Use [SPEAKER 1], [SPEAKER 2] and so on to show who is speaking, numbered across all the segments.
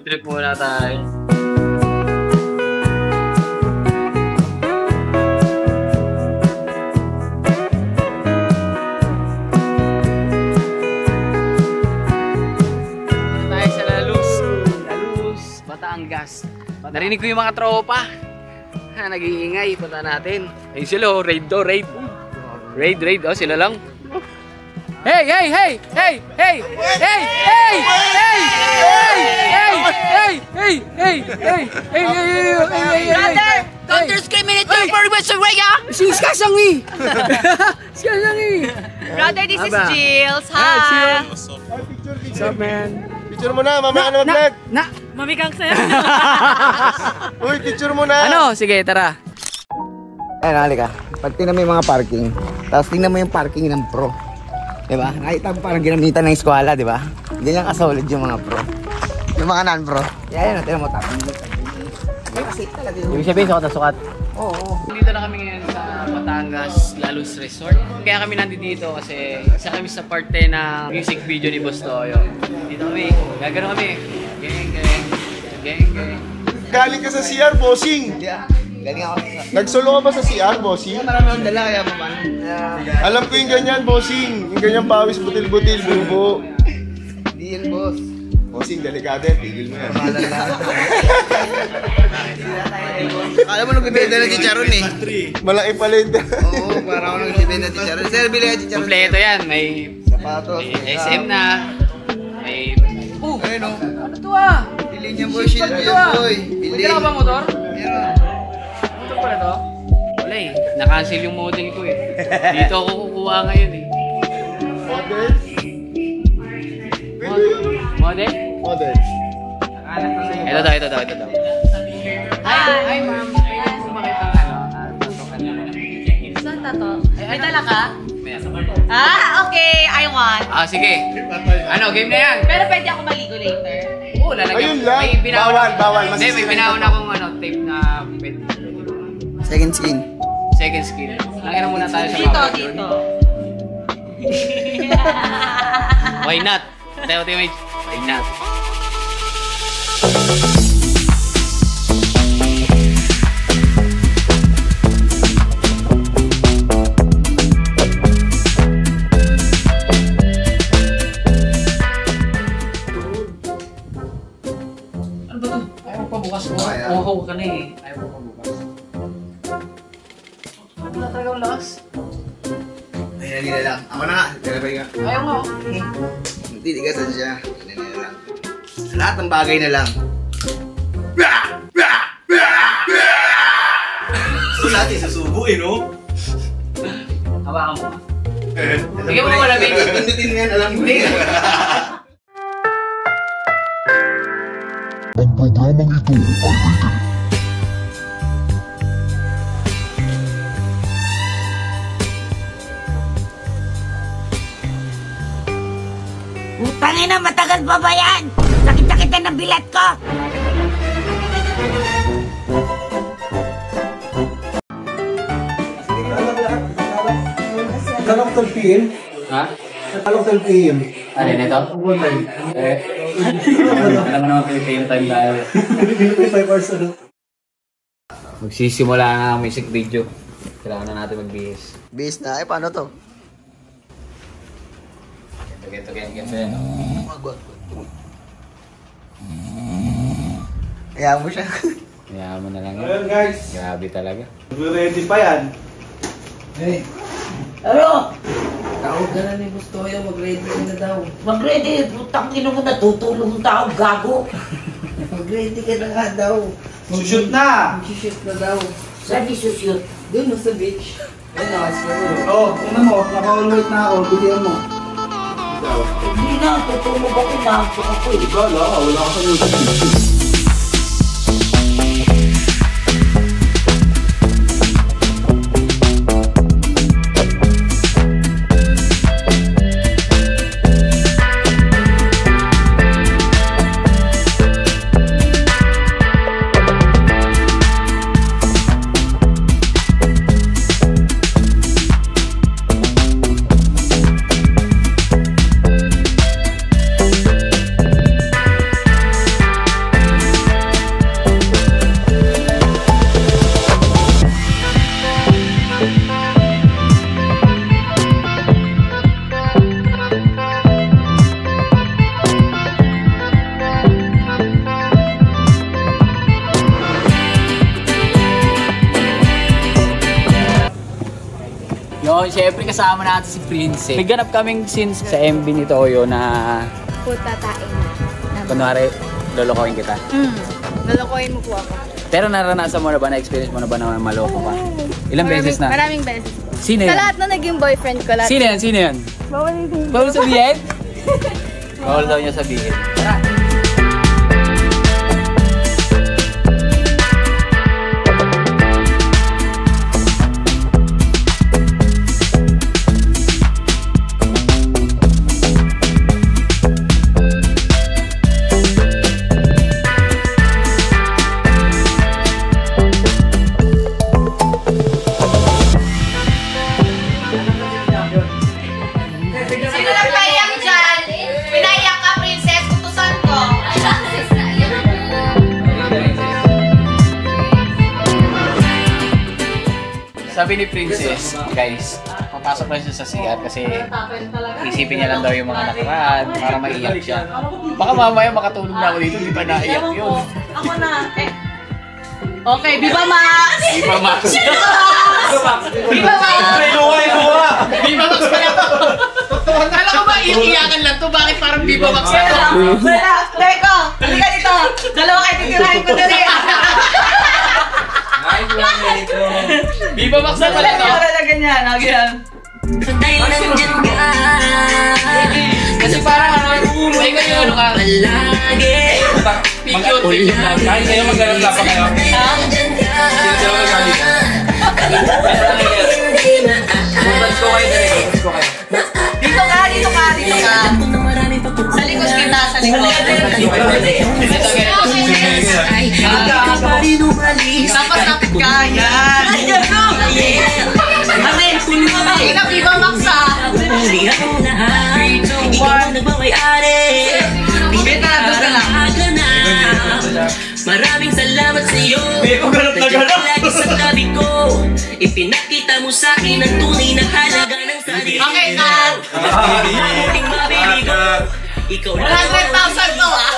[SPEAKER 1] trip muna tayo. Tayo sa Lalus, Batangas. Narinig ko yung mga tropa. Nag-iingay, punta natin. Ayun sila, raid do, raid. Raid, oh sila lang. Hey!
[SPEAKER 2] Don't discriminate for West Korea!
[SPEAKER 1] Skasangi!
[SPEAKER 2] Brother, this is Jills. Hi!
[SPEAKER 1] What's up, man?
[SPEAKER 3] Picture mo na, mamaya ka na mag-vlog.
[SPEAKER 2] Mami kang sir.
[SPEAKER 3] Uy, picture mo na.
[SPEAKER 1] Ano? Sige, tara.
[SPEAKER 4] Ayun, halika. Pag tingnan mo yung mga parking, tapos tingnan mo yung parking ng pro. Diba? Nakita mo parang ginamitan ng eskwela, diba? Ganyan ka-solid yung mga pro. Yung mga non-pro. Yan, tingnan mo tapos.
[SPEAKER 1] Ibig sabihin, sukat.
[SPEAKER 4] Oo.
[SPEAKER 1] Dito na kami ngayon sa Batangas Lalus Resort. Kaya kami nandito dito kasi isa kami sa parte ng music video ni Boss Toyo. Dito kami, gagano kami. Geng.
[SPEAKER 3] Galing ka sa CR, bossing.
[SPEAKER 4] Galing ako sa...
[SPEAKER 3] Nagsolo ka ba sa CR, bossing?
[SPEAKER 4] Marami akong dala kaya maman.
[SPEAKER 3] Alam ko yung ganyan, bossing. Yung ganyan pawis, butil-butil, bubo.
[SPEAKER 4] Hindi yan, boss.
[SPEAKER 3] Bossing, delikado yan. Tigil mo yan.
[SPEAKER 4] Alam mo nung bibenta na chicharon eh.
[SPEAKER 3] Malaki pala yun.
[SPEAKER 4] Oo, parang ako nung bibenta na chicharon. Sir, bili ka chicharon.
[SPEAKER 1] Kompleto yan. May
[SPEAKER 4] sapatos.
[SPEAKER 1] SM na. May...
[SPEAKER 4] Ayun o.
[SPEAKER 1] Ano to ah?
[SPEAKER 4] Bili niya boy, shield niya boy.
[SPEAKER 1] May dala ka ba motor?
[SPEAKER 4] Meron.
[SPEAKER 1] Motor pala to? Wala eh. Na-cancel yung model ko eh. Dito ako kukuha ngayon eh.
[SPEAKER 3] Model?
[SPEAKER 1] Model?
[SPEAKER 3] Model.
[SPEAKER 1] Ito daw. Hi, ma'am. Pwede po makita ka,
[SPEAKER 2] Saan tato? May dala ka?
[SPEAKER 1] Meron.
[SPEAKER 2] Okay, I want.
[SPEAKER 1] Sige. Ano, game na yan.
[SPEAKER 2] Pero pwede ako maligo later.
[SPEAKER 1] Oo, lalagyan.
[SPEAKER 3] Ayun lang. Bawal.
[SPEAKER 1] Hindi, may binaon akong tape na pwede.
[SPEAKER 4] Second skin.
[SPEAKER 1] Second skill. Lagyan muna tayo sa
[SPEAKER 2] Dito.
[SPEAKER 1] Why not? Tayo, why not? Ano ba to? Ayaw pa bukas mo. Uhaw ka na eh. Ayaw pa bukas. Wala talaga ang lakas.
[SPEAKER 4] Hindi na lang. Ako na nga. Tinapay ka.
[SPEAKER 1] Ayaw nga.
[SPEAKER 4] Hindi, tigasan siya. Hindi na lang. Sa lahat ng bagay na lang. Gusto natin susubo eh, no?
[SPEAKER 1] Hawakan mo. Sige mo malamig.
[SPEAKER 4] Pindutin nga, alam mo eh.
[SPEAKER 5] Ang programang ito ay rated.
[SPEAKER 2] Putangin na, matagal pa ba yan? Sakit-sakit na ng bilat ko!
[SPEAKER 6] Kalok 12 PM?
[SPEAKER 1] Ha?
[SPEAKER 6] Kalok 12 PM.
[SPEAKER 1] Ano yun ito? Alam mo naman Filipino time tayo.
[SPEAKER 6] 55 hours ano?
[SPEAKER 1] Magsisimula na ang music video. Kailangan na natin mag-bihis.
[SPEAKER 4] Base na. Eh, paano to?
[SPEAKER 1] Ganito.
[SPEAKER 4] Kaya mo siya.
[SPEAKER 1] Kaya mo na lang
[SPEAKER 6] Ayun
[SPEAKER 1] yun.
[SPEAKER 6] guys.
[SPEAKER 1] Grabe talaga.
[SPEAKER 6] Ready pa yan.
[SPEAKER 4] Hey.
[SPEAKER 2] Ano?
[SPEAKER 4] Tawag ka na ni Gusto yun. Mag-ready ka na daw.
[SPEAKER 2] Mag-ready, putang ino mo, natutulong tao, gago.
[SPEAKER 4] Mag-ready ka na nga daw.
[SPEAKER 6] Shoot na!
[SPEAKER 4] Mag-shoot na daw.
[SPEAKER 2] Saan isushoot?
[SPEAKER 4] Doon mo sa beach. Ayun na,
[SPEAKER 6] Oh, una mo. Naka-all-white na ako. Bigyan mo.
[SPEAKER 2] Hindi na, tutulog ako, nahantok ako eh.
[SPEAKER 6] Wala ka sa music.
[SPEAKER 1] no? Siyempre kasama natin si Prince. May ganap kaming scenes sa MV ni Toyo na
[SPEAKER 7] Putatain na.
[SPEAKER 1] kunwari, lolokohin kita.
[SPEAKER 7] Lolokohin mo po ako.
[SPEAKER 1] Pero naranasan mo na ba, na-experience mo na ba na maloko ka? Ilang beses na?
[SPEAKER 7] Maraming beses.
[SPEAKER 1] Sino
[SPEAKER 7] Sa
[SPEAKER 1] yan?
[SPEAKER 7] lahat na naging boyfriend ko lahat.
[SPEAKER 1] Sino yan? Sino yan? Bawal sabihin? Bawal daw niya sabihin. Tara!
[SPEAKER 8] Sino nagpaiyak dyan? Pinaiyak ka, princess. Kutusan ko.
[SPEAKER 1] Sabi ni Princess, guys, papasok lang siya sa CR kasi isipin niya lang daw yung mga nakaraan para maiyak siya. Baka mamaya makatulog na ako dito, di pa naiyak yun.
[SPEAKER 8] Ako na. Okay, Viva Max!
[SPEAKER 1] Viva Max!
[SPEAKER 8] Viva Max!
[SPEAKER 1] Viva Max pala to! Kala ko ba iiyakan lang to? Bakit parang Viva Max na to?
[SPEAKER 8] Wala! Teko! Halika dito! Dalawa kayo titirahin ko dali!
[SPEAKER 1] Viva Max na pala to!
[SPEAKER 8] Wala ganyan, ganyan.
[SPEAKER 1] Kasi parang ano, may ganyan ano ka. Picture, picture lang.
[SPEAKER 6] Kahit kayo maghanap pa kayo. Sino nagkali ka? Butas ko kayo dali. Butas ko kayo.
[SPEAKER 8] Dito ka, dito ka, dito ka. Sa likod kita, sa likod.
[SPEAKER 1] Ito, ganito.
[SPEAKER 8] Tapos napit ka, yan. Ate, ina, Viva Max ah. 3, 2, 1. Bita na, doon ka lang.
[SPEAKER 9] Maraming salamat sa iyo. Nandiyan ka lagi sa tabi ko. Ipinakita mo sa akin ang tunay na halaga ng sarili.
[SPEAKER 8] Okay, cut.
[SPEAKER 9] Aking mabibigo. Ikaw lang
[SPEAKER 8] 100,000 to ah.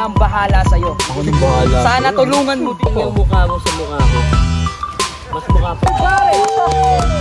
[SPEAKER 1] na ang bahala sa'yo.
[SPEAKER 3] Ako nang bahala.
[SPEAKER 1] Sana tulungan mo din yung mukha mo sa mukha ko. Mas mukha pa.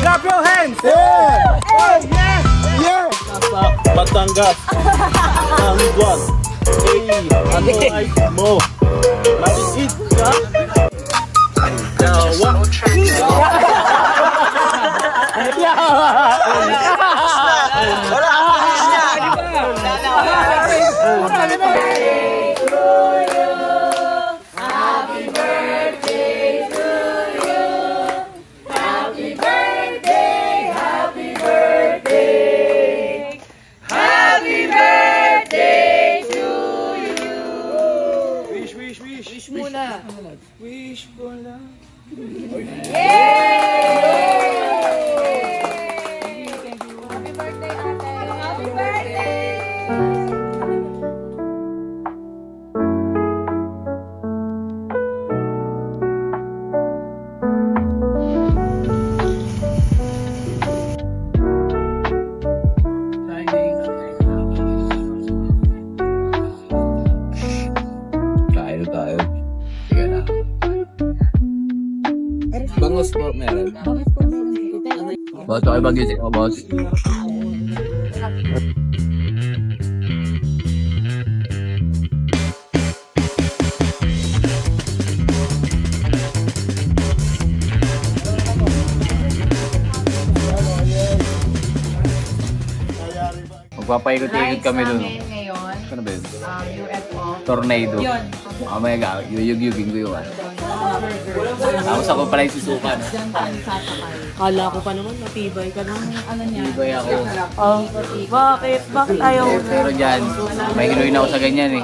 [SPEAKER 3] Clap your hands! Yeah! Oh, yeah! Yeah! Batangas. Number 1. Hey, mo. Maliit ka. Jawa.
[SPEAKER 1] Wish muna. Wish for love.
[SPEAKER 7] Happy birthday, ate! Happy birthday!
[SPEAKER 1] Tayo. Sige na. Bangus po meron. Boss, okay ba gising mo, boss? Magpapaikot-ikot kami dun.
[SPEAKER 8] Ngayon,
[SPEAKER 1] Ano ba yun?
[SPEAKER 8] UFO.
[SPEAKER 1] Tornado.
[SPEAKER 8] Yun.
[SPEAKER 1] Mamaya yuyug-yugin ko yun. Tapos ako pala yung susukan.
[SPEAKER 8] Kala ko pa naman, matibay ka ng ano niya.
[SPEAKER 1] Ibay ako.
[SPEAKER 8] Oh, bakit? Bakit ayaw?
[SPEAKER 1] Pero dyan, may hinuin ako sa ganyan eh.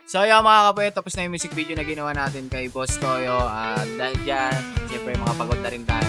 [SPEAKER 1] So yung mga kapoy, tapos na yung music video na ginawa natin kay Boss Toyo. Dahil dyan, siyempre mga pagod na rin tayo.